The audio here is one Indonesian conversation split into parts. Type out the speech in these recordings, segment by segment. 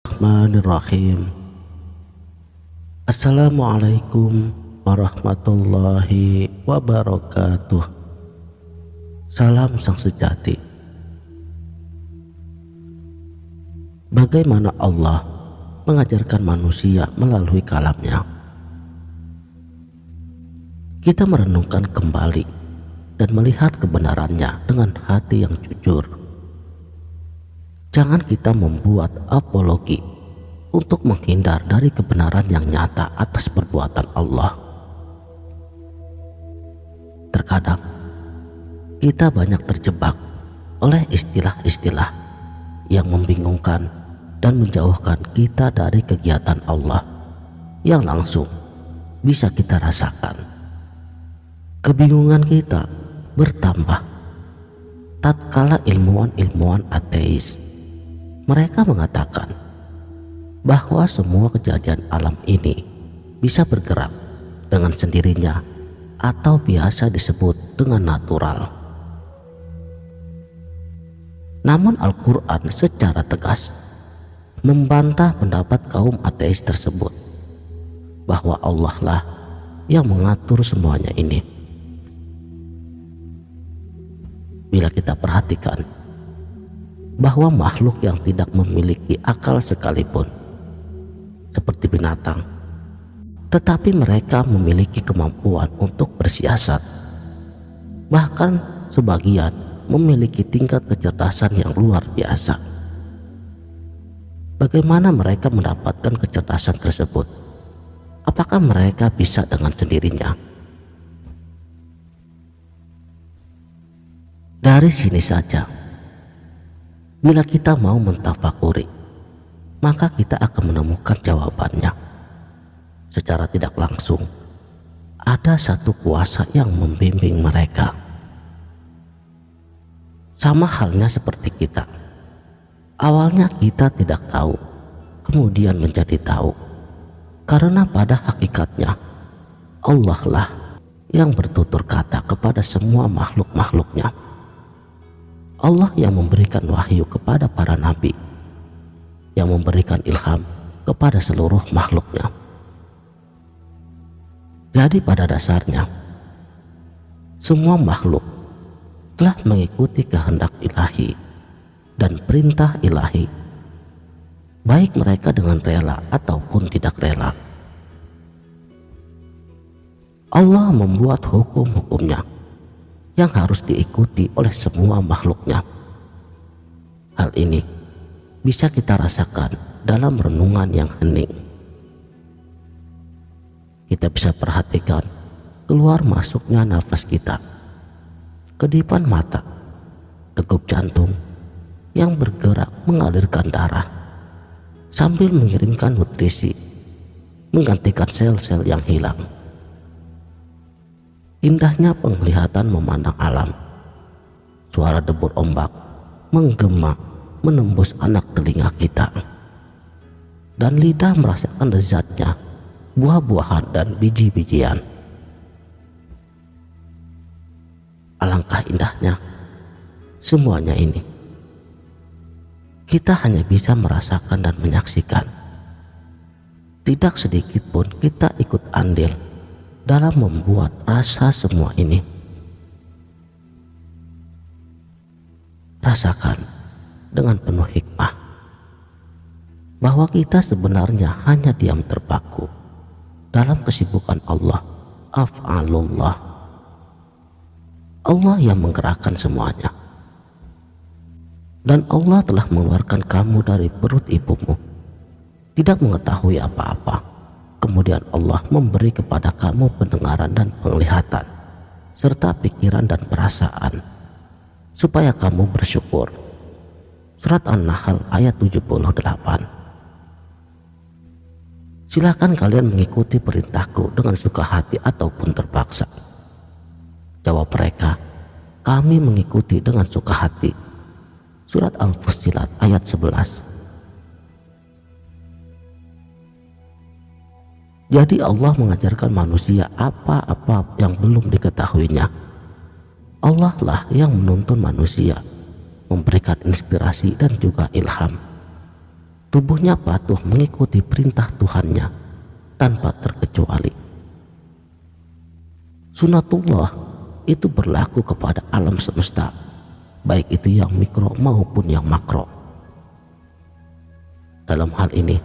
Bismillahirrahmanirrahim. Assalamualaikum warahmatullahi wabarakatuh. Salam sang sejati. Bagaimana Allah mengajarkan manusia melalui kalamnya? Kita merenungkan kembali dan melihat kebenarannya dengan hati yang jujur. Jangan kita membuat apologi untuk menghindar dari kebenaran yang nyata atas perbuatan Allah. Terkadang kita banyak terjebak oleh istilah-istilah yang membingungkan dan menjauhkan kita dari kegiatan Allah yang langsung bisa kita rasakan. Kebingungan kita bertambah tatkala ilmuwan-ilmuwan ateis mereka mengatakan bahwa semua kejadian alam ini bisa bergerak dengan sendirinya atau biasa disebut dengan natural. Namun Al-Quran secara tegas membantah pendapat kaum ateis tersebut bahwa Allah lah yang mengatur semuanya ini. Bila kita perhatikan bahwa makhluk yang tidak memiliki akal sekalipun seperti binatang, tetapi mereka memiliki kemampuan untuk bersiasat. Bahkan sebagian memiliki tingkat kecerdasan yang luar biasa. Bagaimana mereka mendapatkan kecerdasan tersebut? Apakah mereka bisa dengan sendirinya? Dari sini saja, bila kita mau mentafakuri, maka kita akan menemukan jawabannya. Secara tidak langsung, ada satu kuasa yang membimbing mereka. Sama halnya seperti kita. Awalnya kita tidak tahu, kemudian menjadi tahu. Karena pada hakikatnya, Allah lah yang bertutur kata kepada semua makhluk-makhluknya. Allah yang memberikan wahyu kepada para nabi, yang memberikan ilham kepada seluruh makhluknya. Jadi pada dasarnya, semua makhluk telah mengikuti kehendak ilahi dan perintah ilahi, baik mereka dengan rela ataupun tidak rela. Allah membuat hukum-hukumnya yang harus diikuti oleh semua makhluknya. Hal ini bisa kita rasakan dalam renungan yang hening. Kita bisa perhatikan keluar masuknya nafas kita, kedipan mata, degup jantung yang bergerak mengalirkan darah sambil mengirimkan nutrisi, menggantikan sel-sel yang hilang. Indahnya penglihatan memandang alam. Suara debur ombak menggema menembus anak telinga kita, dan lidah merasakan lezatnya buah-buahan dan biji-bijian. Alangkah indahnya semuanya ini. Kita hanya bisa merasakan dan menyaksikan. Tidak sedikit pun kita ikut andil dalam membuat rasa semua ini. Rasakan dengan penuh hikmah bahwa kita sebenarnya hanya diam terpaku dalam kesibukan Allah, af'alullah. Allah yang menggerakkan semuanya. Dan Allah telah mengeluarkan kamu dari perut ibumu, tidak mengetahui apa-apa. Kemudian Allah memberi kepada kamu pendengaran dan penglihatan, serta pikiran dan perasaan, supaya kamu bersyukur. Surat An-Nahl ayat 78. Silakan kalian mengikuti perintahku dengan suka hati ataupun terpaksa. Jawab mereka, kami mengikuti dengan suka hati. Surat Al-Fussilat ayat 11. Jadi Allah mengajarkan manusia apa-apa yang belum diketahuinya. Allah lah yang menuntun manusia, memberikan inspirasi dan juga ilham. Tubuhnya patuh mengikuti perintah Tuhannya tanpa terkecuali. Sunatullah itu berlaku kepada alam semesta, baik itu yang mikro maupun yang makro. Dalam hal ini,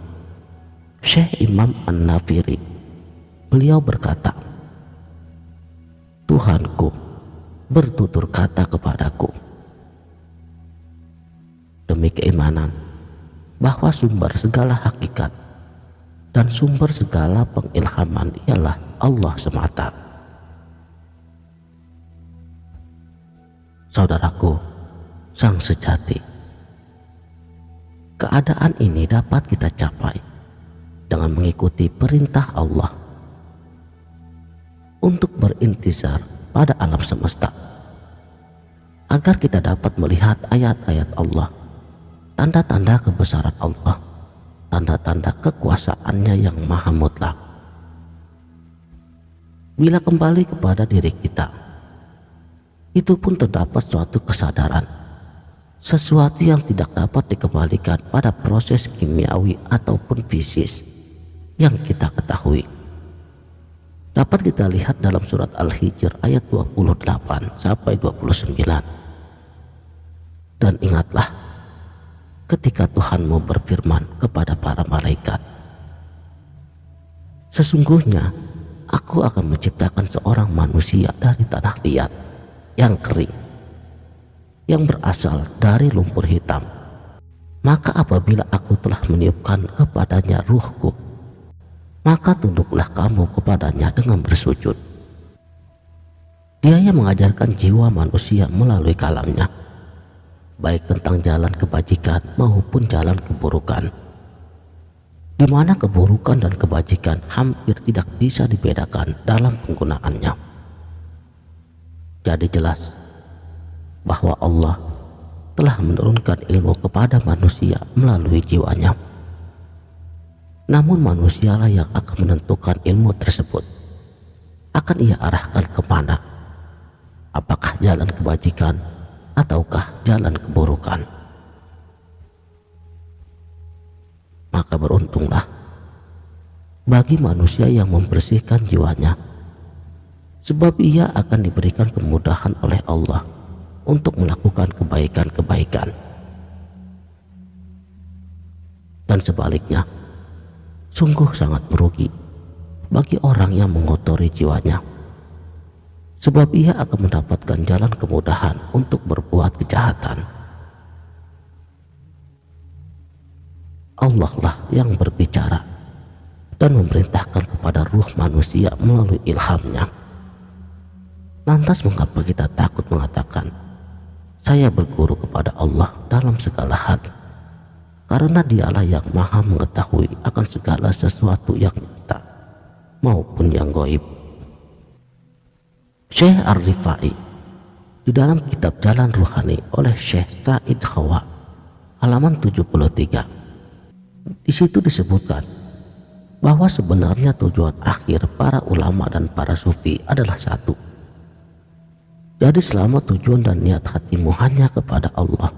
Syekh Imam An-Nafiri, beliau berkata, Tuhanku bertutur kata kepadaku, demi keimanan bahwa sumber segala hakikat dan sumber segala pengilhaman ialah Allah semata. Saudaraku, sang sejati, keadaan ini dapat kita capai dengan mengikuti perintah Allah untuk berintizar pada alam semesta, agar kita dapat melihat ayat-ayat Allah, tanda-tanda kebesaran Allah, tanda-tanda kekuasaannya yang maha mutlak. Bila kembali kepada diri kita, itu pun terdapat suatu kesadaran, sesuatu yang tidak dapat dikembalikan pada proses kimiawi ataupun fisis yang kita ketahui. Dapat kita lihat dalam surat Al-Hijr ayat 28 sampai 29. Dan ingatlah ketika Tuhanmu berfirman kepada para malaikat, sesungguhnya aku akan menciptakan seorang manusia dari tanah liat yang kering, yang berasal dari lumpur hitam. Maka apabila aku telah meniupkan kepadanya ruhku, maka tunduklah kamu kepadanya dengan bersujud. Dia yang mengajarkan jiwa manusia melalui kalamnya, baik tentang jalan kebajikan maupun jalan keburukan, di mana keburukan dan kebajikan hampir tidak bisa dibedakan dalam penggunaannya. Jadi jelas bahwa Allah telah menurunkan ilmu kepada manusia melalui jiwanya. Namun manusialah yang akan menentukan ilmu tersebut akan ia arahkan kemana, apakah jalan kebajikan ataukah jalan keburukan. Maka beruntunglah bagi manusia yang membersihkan jiwanya, sebab ia akan diberikan kemudahan oleh Allah untuk melakukan kebaikan-kebaikan. Dan sebaliknya, sungguh sangat merugi bagi orang yang mengotori jiwanya, sebab ia akan mendapatkan jalan kemudahan untuk berbuat kejahatan. Allah lah yang berbicara dan memerintahkan kepada ruh manusia melalui ilhamnya. Lantas mengapa kita takut mengatakan, saya berguru kepada Allah dalam segala hal? Karena dialah yang maha mengetahui akan segala sesuatu yang nyata maupun yang gaib. Syekh Ar-Rifai di dalam kitab Jalan Ruhani oleh Syekh Said Khawa halaman 73, di situ disebutkan bahwa sebenarnya tujuan akhir para ulama dan para sufi adalah satu. Jadi selama tujuan dan niat hatimu hanya kepada Allah,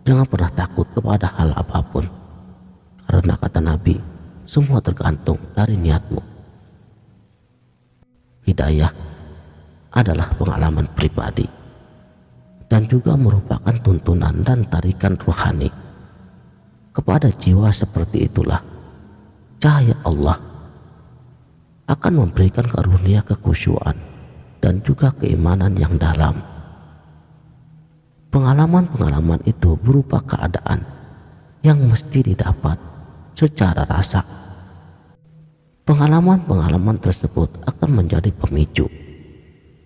jangan pernah takut kepada hal apapun, karena kata Nabi, semua tergantung dari niatmu. Hidayah adalah pengalaman pribadi dan juga merupakan tuntunan dan tarikan ruhani. Kepada jiwa seperti itulah cahaya Allah akan memberikan karunia kekhusyuan dan juga keimanan yang dalam. Pengalaman-pengalaman itu berupa keadaan yang mesti didapat secara rasa. Pengalaman-pengalaman tersebut akan menjadi pemicu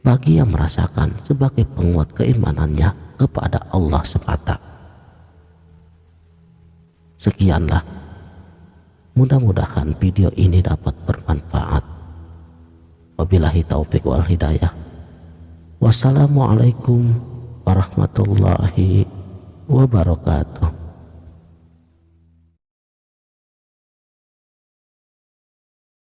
bagi yang merasakan sebagai penguat keimanannya kepada Allah semata. Sekianlah, mudah-mudahan video ini dapat bermanfaat. Wabillahi taufik wal hidayah. Wassalamualaikum warahmatullahi wabarakatuh.